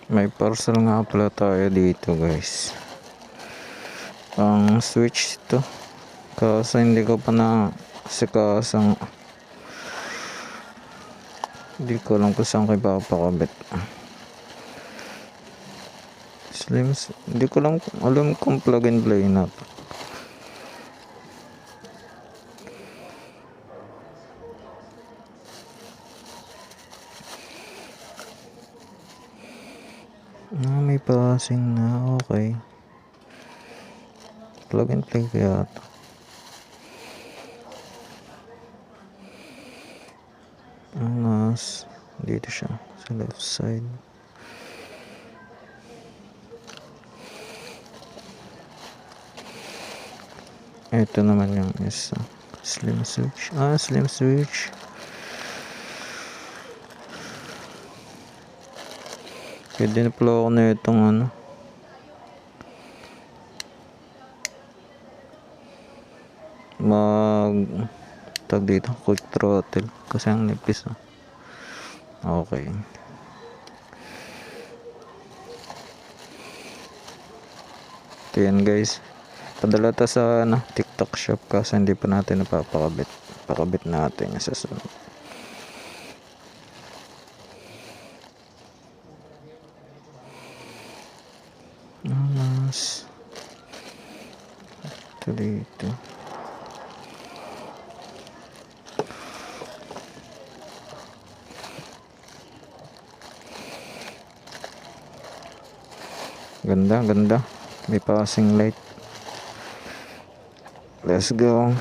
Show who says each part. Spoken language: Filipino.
Speaker 1: May parcel nga pala tayo dito guys. Ang switch to. Kasi hindi ko pa na sikasang. Hindi ko alam kung saan ko ipapakabit. Hindi ko lang alam kung plug and play na to. May passing na, okay. Plug and play kaya ito. Angas, dito siya sa left side. Ito naman yung isa, slim switch. Slim switch. Pwede na pala ako na itong tag dito, quick throttle kasi ang nipis. Okay. Ito yan guys, padala ta sa TikTok shop kasi hindi pa natin pakabit natin yung susunod. Ito dito. Ganda. May passing light. Let's go.